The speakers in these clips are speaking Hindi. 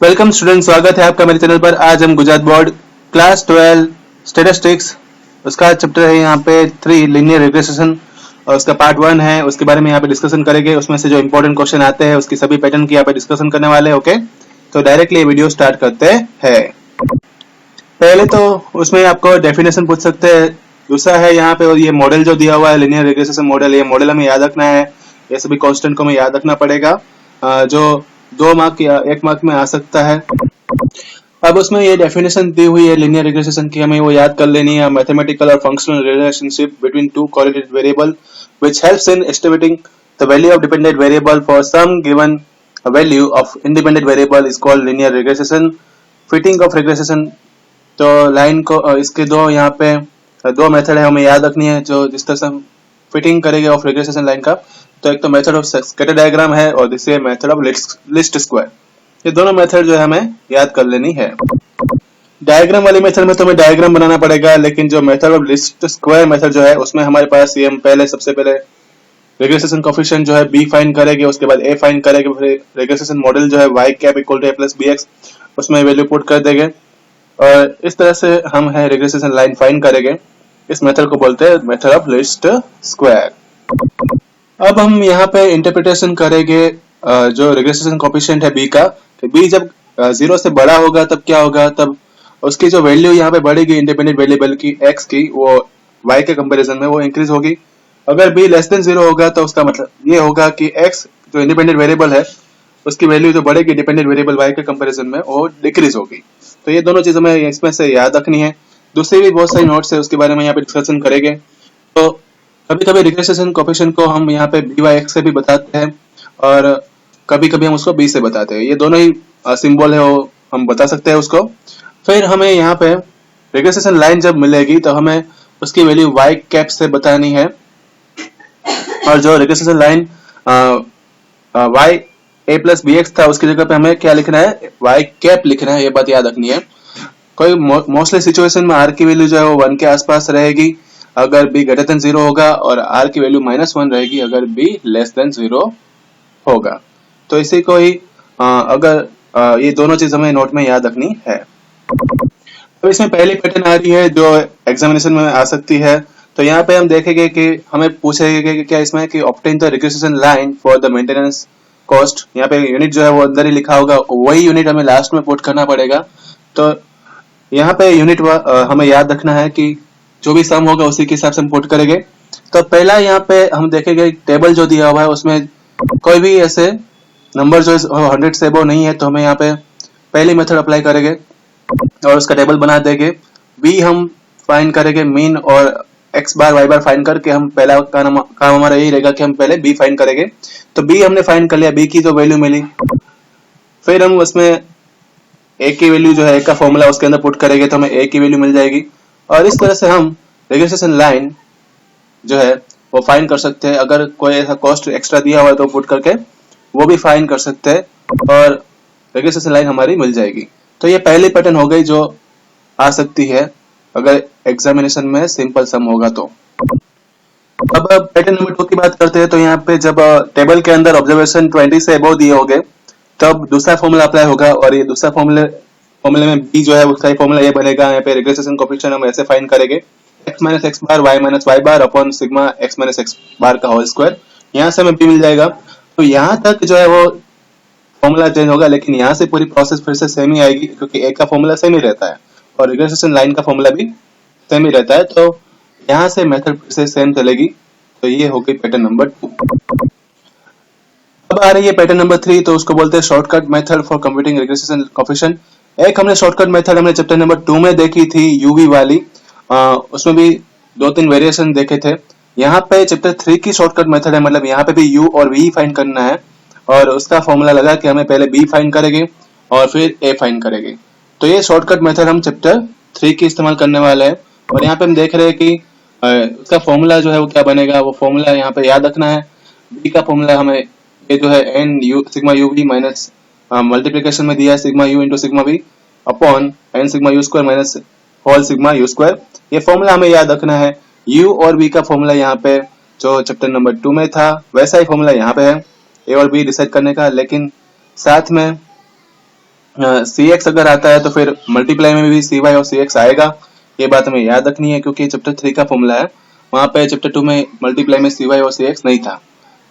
वेलकम स्टूडेंट, स्वागत है आपका मेरे चैनल पर। आज हम गुजरात बोर्ड क्लास 12 स्टैटिस्टिक्स उसका चैप्टर है यहाँ पे 3 लीनियर रिग्रेशन और उसका पार्ट 1 है, उसके बारे में यहाँ पे डिस्कशन करेंगे। उसमें से जो इंपॉर्टेंट क्वेश्चन आते हैं उसकी सभी पैटर्न की यहाँ पे डिस्कशन करने वाले हैं। ओके, तो डायरेक्टली वीडियो स्टार्ट करते हैं। पहले तो उसमें आपको डेफिनेशन पूछ सकते हैं, दूसरा है यहाँ पे और ये मॉडल जो दिया हुआ है लीनियर रिग्रेशन मॉडल, ये मॉडल हमें याद रखना है। ये सभी कांस्टेंट को हमें याद रखना पड़ेगा जो 2 मार्क या 1 मार्क में आ सकता है। अब उसमें ये डेफिनेशन दी हुई है लीनियर रिग्रेशन की, हमें वो याद कर लेनी है। मैथमेटिकल और functional relationship between two correlated variable which helps in estimating the value of dependent variable for some given value of independent variable is called linear regression. Fitting of regression, तो लाइन को इसके दो यहाँ पे 2 मेथड है हमें याद रखनी है जो जिस तरह से हम फिटिंग करेंगे ऑफ रिग्रेशन लाइन का। तो एक तो मेथड ऑफ स्कैटर डायग्राम है और दूसरी मेथड ऑफ लिस्ट स्क्वायर। ये दोनों मेथड जो है हमें याद कर लेनी है। डायग्राम वाली मेथड में तो हमें डायग्राम बनाना पड़ेगा, लेकिन जो method of list square method जो है उसमें हमारे पास ये हम सबसे पहले रिग्रेशन कोएफिशिएंट जो है b फाइंड करेंगे, उसके बाद a फाइंड करेंगे, फिर रिग्रेशन मॉडल जो है y cap equal to a plus bx उसमें वैल्यू पुट कर देंगे और इस तरह से हम है रिग्रेशन लाइन फाइंड करेंगे। इस मेथड को बोलते हैं मेथड ऑफ लिस्ट स्क्वायर। अब हम यहाँ पे इंटरप्रिटेशन करेंगे जो रिग्रेशन कोएफिशिएंट है b का। तो b जब 0 से बड़ा होगा तब क्या होगा, तब उसकी जो वैल्यू यहाँ पे बढ़ेगी इंडिपेंडेंट वेरिएबल की x की, वो y के कंपैरिजन में वो इंक्रीज होगी। अगर b लेस देन 0 होगा तो उसका मतलब ये होगा कि x जो इंडिपेंडेंट वेरिएबल है उसकी वैल्यू जो बढ़ेगी डिपेंडेंट वेरिएबल y के कंपैरिजन में वो डिक्रीज होगी। तो ये दोनों चीजें हमें इसमें से याद रखनी है। दूसरी भी बहुत सारी नोट्स है, उसके बारे में यहाँ पे डिस्कशन करेंगे। तो कभी कभी रिग्रेशन कोएफिशिएंट को हम यहाँ पे b बाई x से भी बताते हैं और कभी कभी हम उसको b से बताते हैं। ये दोनों ही सिंबल है वो हम बता सकते हैं उसको। फिर हमें यहाँ पे रिग्रेशन लाइन जब मिलेगी तो हमें उसकी वैल्यू y कैप से बतानी है और जो regression line y a plus bx था उसकी जगह पे हमें क्या लिखना है, y कैप लिखना है। ये बात याद रखनी है। कोई मोस्टली सिचुएशन में r की वैल्यू जो है वो 1 के आसपास रहेगी अगर b ग्रेटर देन 0 होगा और r की वैल्यू -1 रहेगी अगर b लेस देन 0 होगा। तो इसी को ही अगर ये दोनों चीज हमें नोट में याद रखनी है। तो इसमें पहली पैटर्न आ रही है जो एग्जामिनेशन में आ सकती है। तो यहाँ पे हम देखेंगे कि हमें पूछेगा कि क्या इसमें कि obtain the regression line for the maintenance cost. यहाँ पे यूनिट जो है वो अंदर ही लिखा होगा, वही यूनिट हमें लास्ट में पुट करना पड़ेगा। तो यहाँ पे यूनिट हमें याद रखना है कि जो भी सम होगा उसी के हिसाब से हम पुट करेंगे। तो पहला यहाँ पे हम देखेंगे टेबल जो दिया हुआ है उसमें कोई भी ऐसे नंबर जो 100 से अबव नहीं है तो हमें यहाँ पे पहली मेथड अप्लाई करेंगे और उसका टेबल बना देंगे। b हम फाइंड करेंगे मीन और x बार y बार फाइंड करके हम पहला काम हमारा यही रहेगा कि हम पहले b फाइंड करेंगे। तो b हमने फाइंड कर लिया, b की जो वैल्यू मिली, फिर हम उसमें a की वैल्यू जो है a का फॉर्मूला उसके अंदर पुट करेंगे तो हमें a की वैल्यू मिल जाएगी। और इस तरह से हम रिग्रेशन लाइन जो है वो फाइंड कर सकते हैं। अगर कोई ऐसा कॉस्ट एक्स्ट्रा दिया हुआ है तो पुट करके वो भी फाइंड कर सकते हैं और रिग्रेशन लाइन हमारी मिल जाएगी। तो ये पहली पैटर्न हो गई जो आ सकती है अगर एग्जामिनेशन में सिंपल सम होगा तो। अब पैटर्न नंबर 2 की बात करते हैं। तो यहाँ पे जब टेबल के अंदर ऑब्जर्वेशन 20 से अबव दिए होंगे तब दूसरा फॉर्मूला अप्लाई होगा और ये दूसरा फॉर्मूले में b जो है उसका फॉर्मूला ये बनेगा। यहाँ पे रिग्रेशन कोएफिशिएंट हम ऐसे फाइंड करेंगे x minus X bar y minus Y bar upon sigma x minus X bar का होल स्क्वायर। यहाँ से हमें b मिल जाएगा। तो यहाँ तक जो है वो फॉर्मूला चेंज होगा, लेकिन यहाँ से पूरी प्रोसेस फिर से सेम ही आएगी क्योंकि a का फॉर्मूला सेम ही रहता है और रिग्रेशन लाइन का फॉर्मूला भी सेम ही रहता है। तो यहाँ से मेथड फिर से सेम चलेगी। तो ये हो गई पैटर्न नंबर 2। अब आ रही है पैटर्न नंबर 3। तो उसको बोलते हैं shortcut method for computing regression coefficient. एक हमने शॉर्टकट मेथड हमने चैप्टर नंबर 2 में देखी थी यूवी वाली, उसमें भी 2-3 वेरिएशन देखे थे। यहाँ पे चैप्टर 3 की शॉर्टकट मेथड है, मतलब यहाँ पे भी u और v फाइंड करना है और उसका फॉर्मूला लगा कि हमें पहले b फाइंड करेंगे और फिर a फाइंड करेंगे। तो ये शॉर्टकट मेथड हम चैप्टर 3 की इस्तेमाल करने वाले हैं। और यहाँ पे हम देख रहे हैं कि उसका फॉर्मूला जो है वो क्या बनेगा, वो फॉर्मूला यहाँ पे याद रखना है। b का फॉर्मूला हमें ये जो है n sigma uv minus multiplication में दिया है sigma u into sigma v upon n sigma u square minus whole sigma u square. ये फॉर्मूला हमें याद रखना है। u और v का फॉर्मूला यहाँ पे जो चैप्टर नंबर 2 में था वैसा ही फॉर्मूला यहाँ पे है a और b डिसाइड करने का, लेकिन साथ में सी एक्स अगर आता है तो फिर मल्टीप्लाई में भी सी वाई और सी एक्स आएगा। ये बात हमें याद रखनी है क्योंकि चैप्टर 3 का फॉर्मूला है, वहां पे चैप्टर 2 में मल्टीप्लाई में सी वाई और सी एक्स नहीं था।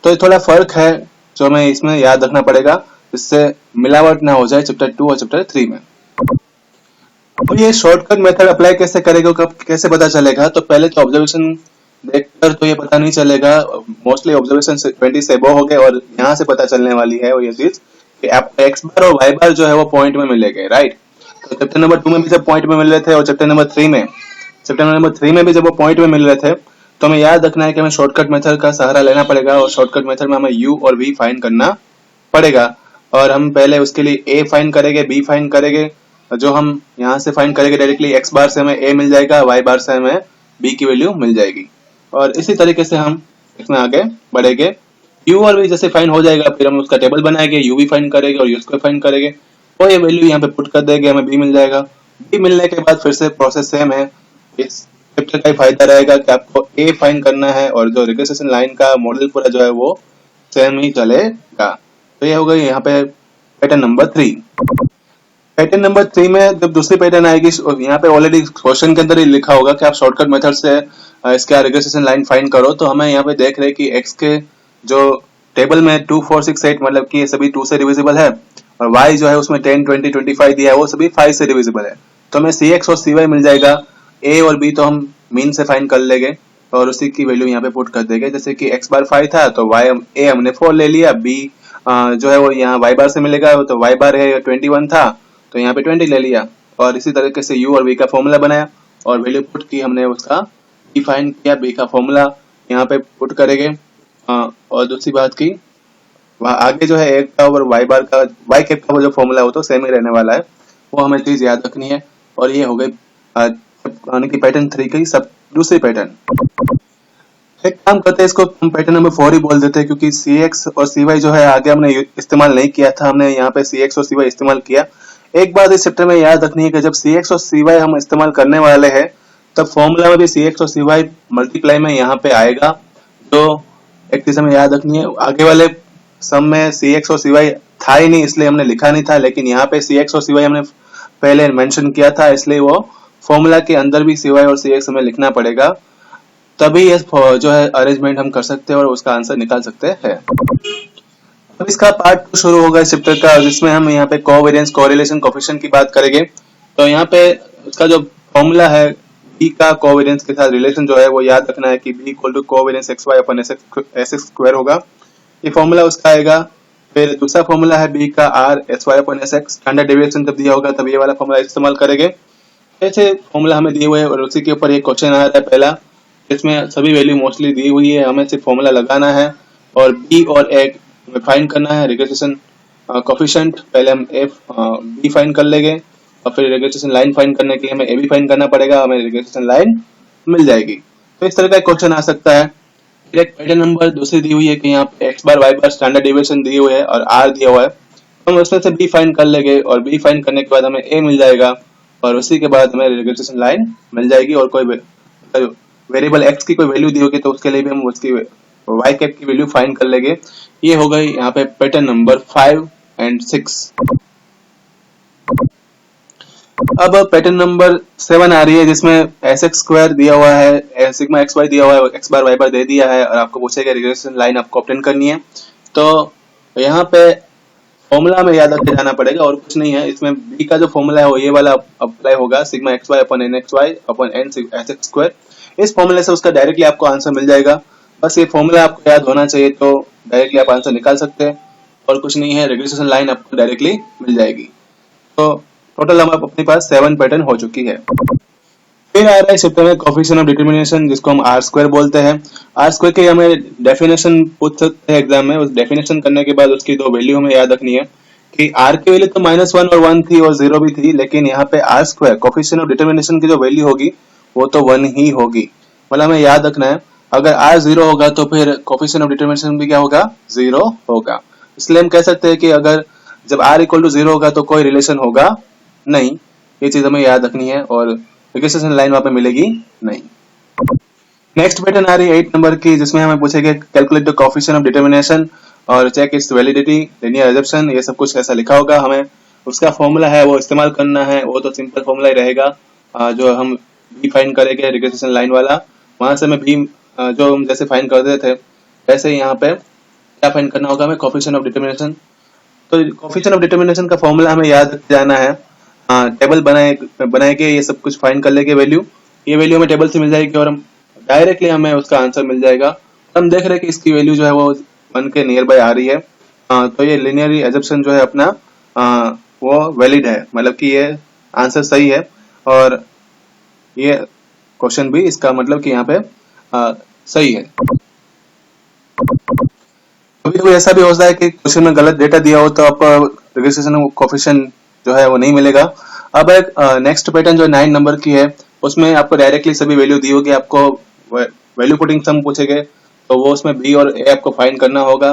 तो ये थोड़ा फर्क है जो हमें इसमें याद रखना पड़ेगा, जिससे मिलावट ना हो जाए चैप्टर 2 और चैप्टर 3 में। और ये शॉर्टकट मेथड अप्लाई कैसे करेगा, कब कैसे पता चलेगा? तो पहले तो ऑब्जर्वेशन देखकर तो ये पता नहीं चलेगा, मोस्टली ऑब्जर्वेशन 20 से अबव हो गए और यहाँ से पता चलने वाली है वो ये चीज कि आपको एक्स बार और वाई बार जो है वो पॉइंट में मिलेंगे, राइट। तो चैप्टर नंबर 2 में भी जब पॉइंट में मिल रहे थे और चैप्टर नंबर 3 में भी जब वो पॉइंट में मिल रहे थे, तो हमें याद रखना है कि हमें शॉर्टकट मेथड का सहारा लेना पड़ेगा और शॉर्टकट मेथड में हमें यू और वी फाइंड करना पड़ेगा। और हम पहले उसके लिए ए फाइंड करेंगे, बी फाइंड करेंगे। जो हम यहाँ से फाइंड करेंगे डायरेक्टली एक्स बार से हमें ए मिल जाएगा, वाई बार से हमें बी की वैल्यू मिल जाएगी। और इसी तरीके से हम इसमें आगे बढ़ेंगे। यू और वी जैसे फाइंड हो जाएगा, फिर हम उसका टेबल बनाएंगे, यू वी फाइंड करेंगे और यू स्क्वायर फाइंड करेंगे, तो ये वैल्यू यहाँ पे पुट कर देंगे, हमें बी मिल जाएगा। बी मिलने के बाद फिर से प्रोसेस सेम है। इस चैप्टर का फायदा रहेगा कि आपको ए फाइंड करना है और जो रिग्रेशन लाइन का मॉडल पूरा जो है वो सेम ही चलेगा। तो ये हो गई यहाँ पे पैटर्न नंबर 3। पैटर्न नंबर 3 में जब दूसरी पैटर्न आएगी, यहाँ पे ऑलरेडी क्वेश्चन के अंदर ही लिखा होगा कि आप शॉर्टकट मेथड से इसका रिग्रेशन लाइन फाइंड करो। तो हमें यहाँ पे देख रहे हैं कि x के जो टेबल में 2 4 6 8 मतलब कि ये सभी 2 से डिविजिबल है और y जो है उसमें 10 20 25 दिया है वो सभी 5 से डिविजिबल है। तो हमें cx और cy मिल जाएगा। a और b तो हम मीन से फाइंड कर लेंगे और उसी की वैल्यू यहाँ पे पुट कर देंगे। जैसे कि x बार 5 था तो y a हमने 4 ले लिया, b जो है वो यहाँ y बार से मिलेगा तो y बार है 21 था तो यहाँ पे 20 ले लिया। और इसी तरीके से u और v का फॉर्मूला बनाया और वैल्यू पुट की हमने, उसका b फाइंड किया, b का फॉर्मूला यहाँ पे पुट करेंगे। और दूसरी बात की वहाँ आगे जो है एक का और y बार का, y कैप का वो जो फॉर्मूला है वो तो सेम ही रहने वाला है, वो हमें चीज याद रखनी है। और ये हो गई यानी कि पैटर्न 3 की सब दूसरी पैटर्न। एक काम करते हैं, इसको हम पैटर्न नंबर 4 ही बोल देते हैं क्योंकि cx और cy जो है आगे हमने इस्तेमाल नहीं किया था, हमने यहाँ पे cx और cy इस्तेमाल किया। एक बात इस चैप्टर में याद रखनी है कि जब cx और cy हम इस्तेमाल करने वाले हैं तब फॉर्मूला में भी cx और cy मल्टीप्लाई में यहाँ पे आएगा। तो एक चीज हमें याद रखनी है, आगे वाले सम में cx और cy था ही नहीं इसलिए हमने लिखा नहीं था, लेकिन यहाँ पे cx और cy हमने पहले मेंशन किया था इसलिए वो फॉर्मूला के अंदर भी cy और cx हमें लिखना पड़ेगा, तभी ये जो है अरेंजमेंट हम कर सकते हैं और उसका आंसर निकाल सकते हैं। अब इसका पार्ट 2 शुरू होगा इस चैप्टर का, जिसमें हम यहाँ पे कोवेरिएंस, कोरिलेशन, कोएफिशिएंट की बात करेंगे। तो यहाँ पे उसका जो फॉर्मूला है b का कोवेरिएंस के साथ रिलेशन जो है वो याद रखना है कि b equal to covariance xy upon sx square होगा, ये फॉर्मूला उसका आएगा। फिर दूसरा फॉर्मूला है b का r sy अपन sx, स्टैंडर्ड डेविएशन जब दिया होगा तब ये वाला फॉर्मूला इस्तेमाल करेंगे। ऐसे फॉर्मूला हमें दिए हुए हैं और उसी के ऊपर एक क्वेश्चन आ रहा है पहला, इसमें सभी वैल्यू मोस्टली दी हुई है, हमें सिर्फ फॉर्मूला लगाना है और b और a फाइंड करना है। रिग्रेशन कोएफिशिएंट पहले हम b फाइंड कर लेंगे और फिर रिग्रेशन लाइन फाइंड करने के लिए हमें a भी फाइंड करना पड़ेगा, हमें रिग्रेशन लाइन मिल जाएगी। तो इस तरह का क्वेश्चन आ सकता है। एक पैटर्न नंबर दूसरी दी हुई है कि यहाँ पे x बार y बार स्टैंडर्ड डेविएशन दिए हुए है और r दिया हुआ है, हम उसमें से b फाइंड कर लेंगे और b फाइंड करने के बाद हमें a मिल जाएगा और उसी के बाद हमें रिग्रेशन लाइन मिल जाएगी। और कोई वेरिएबल x की कोई वैल्यू दी होगी तो उसके लिए भी हम उसकी y कैप की वैल्यू फाइंड कर लेंगे। ये हो गई यहाँ पे पैटर्न नंबर 5 और 6। अब पैटर्न नंबर 7 आ रही है जिसमें sx स्क्वायर दिया हुआ है, सिग्मा xy दिया हुआ है, x बार y बार दे दिया है और आपको पूछेगा रिग्रेशन लाइन आपको ऑब्टेन करनी है। तो यहाँ पे फॉर्मूला में याद रखे जाना पड़ेगा और कुछ नहीं है, इसमें b का जो फॉर्मूला है वो ये वाला अप्लाई होगा, सिग्मा xy अपन nxy अपन n sx स्क्वायर। इस फॉर्मूले से उसका डायरेक्टली आपको आंसर मिल जाएगा। बस ये फॉर्मूला आपको याद होना चाहिए तो डायरेक्टली आप आंसर निकाल सकते हैं और कुछ नहीं है, रिग्रेशन लाइन आपको डायरेक्टली मिल जाएगी। तो टोटल हम अपने पास 7 पैटर्न हो चुकी है। फिर आ रहा है चैप्टर में कोएफिशिएंट ऑफ डिटरमिनेशन, जिसको हम आर स्क्वायर बोलते हैं। आर स्क्वायर के हमें डेफिनेशन पूछ सकते हैं एग्जाम में, उस डेफिनेशन करने के बाद उसकी दो वैल्यू हमें याद रखनी है कि आर की वैल्यू तो -1 और 1 थी और 0 भी थी, लेकिन यहाँ पे R square coefficient of determination की जो वैल्यू होगी वो तो 1 ही होगी। मतलब हमें याद रखना है अगर r 0 होगा तो फिर कोएफिशिएंट ऑफ डिटरमिनेशन भी क्या होगा, 0 होगा। इसलिए हम कह सकते हैं कि अगर जब r इक्वल टू 0 होगा तो कोई रिलेशन होगा नहीं, ये चीज हमें याद रखनी है और रिग्रेशन लाइन वहां पे मिलेगी नहीं। नेक्स्ट पैटर्न आ रही है 8 नंबर की, जिसमें हमें पूछेगा calculate the coefficient of determination और check its validity, linear assumption, ये सब कुछ ऐसा लिखा होगा। हमें उसका फॉर्मूला है वो इस्तेमाल करना है, वो तो सिंपल फॉर्मूला ही रहेगा। जो हम बी फाइंड करेंगे रिग्रेशन लाइन वाला, वहां से हमें बी जो हम जैसे फाइंड करते थे वैसे ही यहाँ पे क्या फाइंड करना होगा हमें, कोफिशिएंट ऑफ डिटरमिनेशन। तो कोफिशिएंट ऑफ डिटरमिनेशन का फॉर्मूला हमें याद रख जाना है। टेबल बनाए के ये सब कुछ फाइंड कर लेंगे वैल्यू, ये वैल्यू हमें टेबल से मिल जाएगी और हम डायरेक्टली हमें उसका आंसर मिल जाएगा। हम देख रहे हैं कि इसकी वैल्यू जो है वो 1 के नियर बाय आ रही है। तो ये लिनियर एजम्पशन जो है अपना वो वैलिड है, मतलब कि ये आंसर सही है और ये क्वेश्चन भी इसका मतलब कि यहाँ पे सही है। कभी कभी ऐसा भी होता है कि क्वेश्चन में गलत डेटा दिया हो तो आपको रिग्रेशन कोफिशिएंट जो है वो नहीं मिलेगा। अब एक नेक्स्ट पैटर्न जो 9 नंबर की है उसमें आपको डायरेक्टली सभी वैल्यू दी होगी, आपको वैल्यू पुटिंग सम पूछेंगे तो वो उसमें बी और ए आपको फाइंड करना होगा।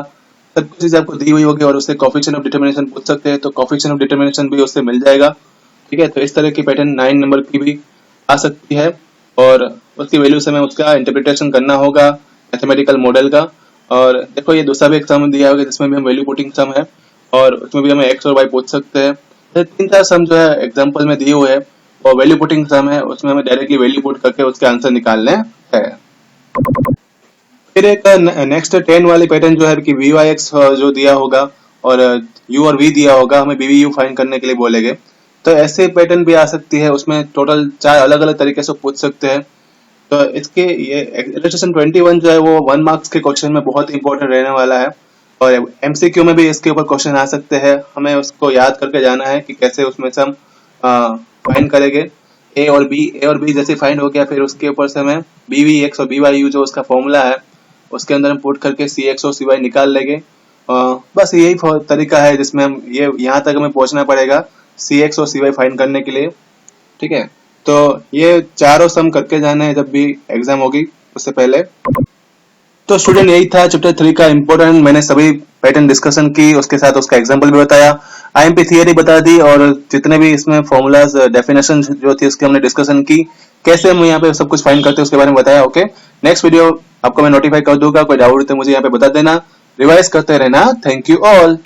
सब कुछ चीजें आपको दी हुई होगी और उससे कोफिशिएंट ऑफ डिटरमिनेशन पूछ सकते हैं तो कोफिशिएंट ऑफ डिटरमिनेशन भी उससे मिल जाएगा। ठीक है, तो इस तरह की पैटर्न 9 नंबर की भी आ सकती है और उसकी वैल्यू से हमें उसका इंटरप्रिटेशन करना होगा मैथमेटिकल मॉडल का। और देखो ये दूसरा भी एक सम दिया होगा जिसमें भी हम वैल्यू पुटिंग सम है और उसमें भी हमें एक्स और वाई पूछ सकते हैं। तो 3-4 सम जो है एग्जांपल में दिए हुए हैं और वैल्यू पुटिंग सम है, उसमें हमें डायरेक्टली वैल्यू पुट करके उसके आंसर निकालने हैं। फिर एक नेक्स्ट 10 वाली पैटर्न जो है कि वी वाई एक्स जो दिया होगा और यू और वी दिया होगा, हमें बी वी यू फाइंड करने के लिए बोलेंगे। तो ऐसे पैटर्न भी आ सकती है, उसमें टोटल 4 अलग अलग तरीके से पूछ सकते हैं। तो इसके ये इलस्ट्रेशन 21 जो है वो 1 मार्क्स के क्वेश्चन में बहुत इंपॉर्टेंट रहने वाला है और एमसीक्यू में भी इसके ऊपर क्वेश्चन आ सकते हैं। हमें उसको याद करके जाना है कि कैसे उसमें से हम फाइंड करेंगे। ए और बी जैसे फाइंड हो गया, फिर उसके ऊपर से हमें बी वी एक्स और बी वाई यू जो उसका फॉर्मूला है उसके अंदर हम पुट करके सी एक्स और सी वाई निकाल लेंगे। बस यही तरीका है जिसमें हम ये यहाँ तक हमें पहुंचना पड़ेगा सी एक्स और सी वाई फाइंड करने के लिए। ठीक है, तो ये चारों सम करके जाना है जब भी एग्जाम होगी उससे पहले। तो स्टूडेंट यही था चैप्टर 3 का इम्पोर्टेंट, मैंने सभी पैटर्न डिस्कशन की, उसके साथ उसका एग्जांपल भी बताया, आईएमपी थियरी बता दी और जितने भी इसमें फॉर्मूलाज डेफिनेशन जो थी उसकी हमने डिस्कशन की, कैसे हम यहाँ पे सब कुछ फाइंड करते हैं उसके बारे में बताया। ओके, नेक्स्ट वीडियो आपको मैं नोटिफाई कर दूंगा, कोई डाउट तो मुझे यहाँ पे बता देना, रिवाइज करते रहना। Thank you all.